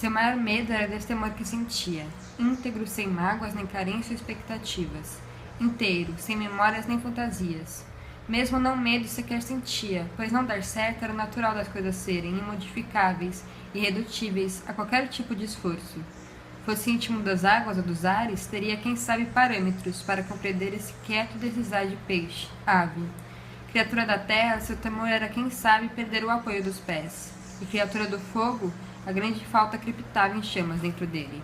Seu maior medo era desse temor que sentia, íntegro, sem mágoas nem carência ou expectativas, inteiro, sem memórias nem fantasias. Mesmo não medo sequer sentia, pois não dar certo era natural das coisas serem imodificáveis, irredutíveis a qualquer tipo de esforço. Fosse íntimo das águas ou dos ares, teria quem sabe parâmetros para compreender esse quieto deslizar de peixe, ave. Criatura da terra, seu temor era quem sabe perder o apoio dos pés, e criatura do fogo, a grande falta crepitava em chamas dentro dele.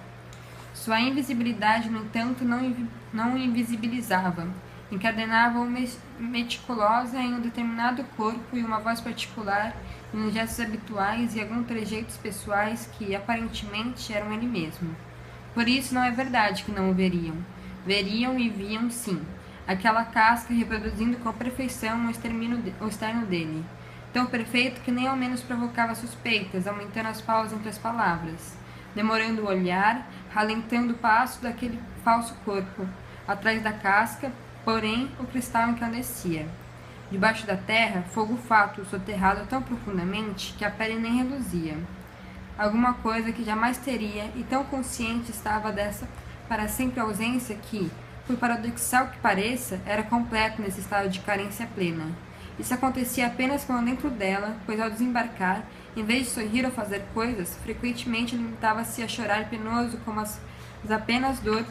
Sua invisibilidade, no entanto, não o invisibilizava. Encadenava-o meticulosa em um determinado corpo e uma voz particular, em uns gestos habituais e alguns trejeitos pessoais que, aparentemente, eram ele mesmo. Por isso não é verdade que não o veriam. Veriam e viam, sim, aquela casca reproduzindo com perfeição o externo dele, tão perfeito que nem ao menos provocava suspeitas, aumentando as pausas entre as palavras, demorando o olhar, ralentando o passo daquele falso corpo. Atrás da casca, porém, o cristal incandescia. Debaixo da terra, fogo fátuo soterrado tão profundamente que a pele nem reluzia. Alguma coisa que jamais teria, e tão consciente estava dessa para sempre ausência que, por paradoxal que pareça, era completo nesse estado de carência plena. Isso acontecia apenas quando dentro dela, pois ao desembarcar, em vez de sorrir ou fazer coisas, frequentemente limitava-se a chorar penoso como as apenas dor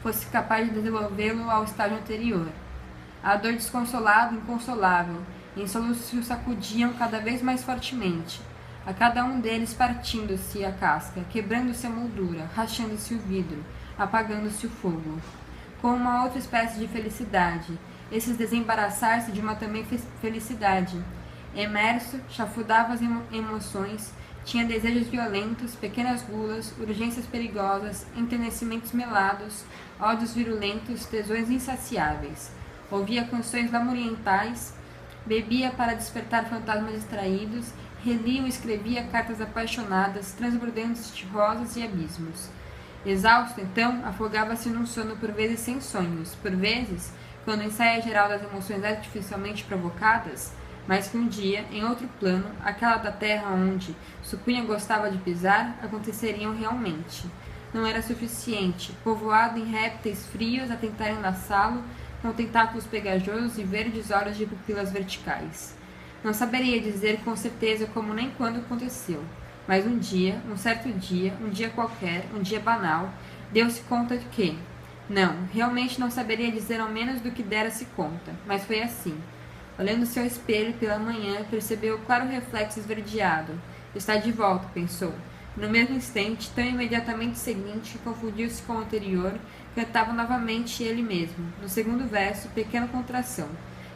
fosse capaz de desenvolvê-lo ao estágio anterior. A dor desconsolava, inconsolável, e em soluços o sacudiam cada vez mais fortemente, a cada um deles partindo-se a casca, quebrando-se a moldura, rachando-se o vidro, apagando-se o fogo. Com uma outra espécie de felicidade, esses desembaraçar-se de uma também felicidade. Emerso, chafurdava as emoções, tinha desejos violentos, pequenas gulas, urgências perigosas, enternecimentos melados, ódios virulentos, tesões insaciáveis. Ouvia canções lamurientais, bebia para despertar fantasmas distraídos, relia ou escrevia cartas apaixonadas, transbordantes de rosas e abismos. Exausto, então, afogava-se num sono por vezes sem sonhos, por vezes, quando o ensaio geral das emoções artificialmente provocadas, mas que um dia, em outro plano, aquela da terra onde supunha gostava de pisar, aconteceriam realmente. Não era suficiente, povoado em répteis frios a tentarem laçá-lo, com tentáculos pegajosos e verdes olhos de pupilas verticais. Não saberia dizer com certeza como nem quando aconteceu, mas um dia, um certo dia, um dia qualquer, um dia banal, deu-se conta de que... Não, realmente não saberia dizer ao menos do que dera-se conta, mas foi assim. Olhando-se ao espelho pela manhã, percebeu o claro reflexo esverdeado. Está de volta, pensou. No mesmo instante, tão imediatamente seguinte, confundiu-se com o anterior, cantava novamente ele mesmo. No segundo verso, pequena contração.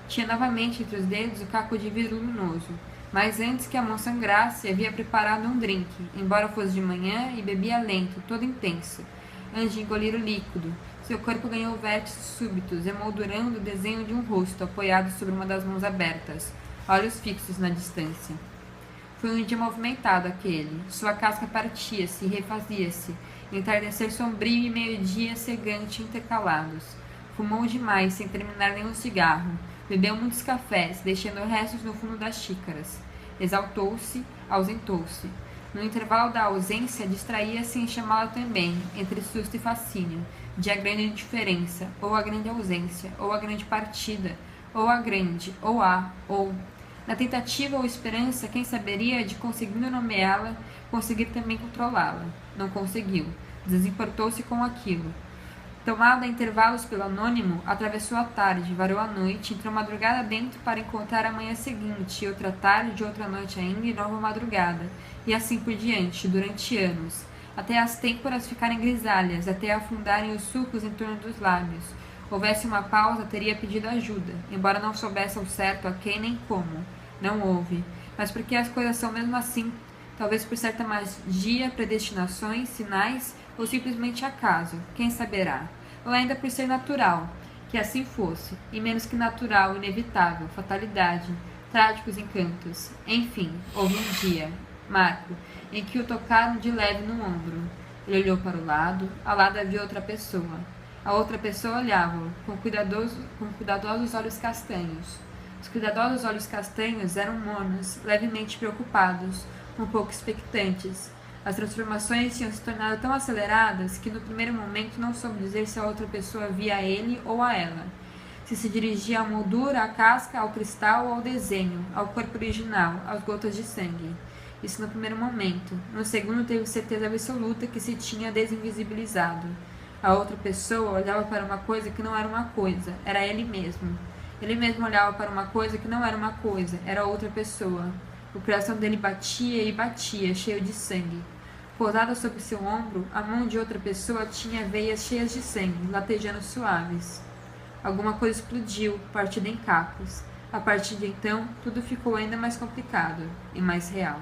Tinha novamente entre os dedos o caco de vidro luminoso. Mas antes que a mão sangrasse, havia preparado um drink, embora fosse de manhã, e bebia lento, todo intenso. Antes de engolir o líquido, seu corpo ganhou vértices súbitos, emoldurando o desenho de um rosto apoiado sobre uma das mãos abertas, olhos fixos na distância. Foi um dia movimentado aquele. Sua casca partia-se e refazia-se, entardecer sombrio e meio-dia cegante intercalados. Fumou demais, sem terminar nenhum cigarro. Bebeu muitos cafés, deixando restos no fundo das xícaras. Exaltou-se, ausentou-se. No intervalo da ausência, distraía-se em chamá-la também, entre susto e fascínio, de a grande indiferença, ou a grande ausência, ou a grande partida, ou a grande, ou a, ou... Na tentativa ou esperança, quem saberia de, conseguindo nomeá-la, conseguir também controlá-la. Não conseguiu. Desimportou-se com aquilo. Tomada a intervalos pelo anônimo, atravessou a tarde, varou a noite, entrou madrugada dentro para encontrar a manhã seguinte, e outra tarde, outra noite ainda, e nova madrugada, e assim por diante, durante anos, até as têmporas ficarem grisalhas, até afundarem os sulcos em torno dos lábios. Houvesse uma pausa, teria pedido ajuda, embora não soubesse ao certo a quem nem como. Não houve, mas porque as coisas são mesmo assim, talvez por certa magia, predestinações, sinais, ou simplesmente acaso, quem saberá? Ou ainda por ser natural, que assim fosse, e menos que natural, inevitável, fatalidade, trágicos encantos. Enfim, houve um dia, Marco, em que o tocaram de leve no ombro. Ele olhou para o lado, ao lado havia outra pessoa. A outra pessoa olhava-o, com cuidadosos olhos castanhos. Os cuidadosos olhos castanhos eram monos, levemente preocupados, um pouco expectantes. As transformações tinham se tornado tão aceleradas que no primeiro momento não soube dizer se a outra pessoa via ele ou a ela. Se dirigia à moldura, à casca, ao cristal ou ao desenho, ao corpo original, às gotas de sangue. Isso no primeiro momento. No segundo, teve certeza absoluta que se tinha desinvisibilizado. A outra pessoa olhava para uma coisa que não era uma coisa, era ele mesmo. Ele mesmo olhava para uma coisa que não era uma coisa, era outra pessoa. O coração dele batia e batia, cheio de sangue. Pousada sobre seu ombro, a mão de outra pessoa tinha veias cheias de sangue, latejando suaves. Alguma coisa explodiu, partida em cacos. A partir de então, tudo ficou ainda mais complicado e mais real.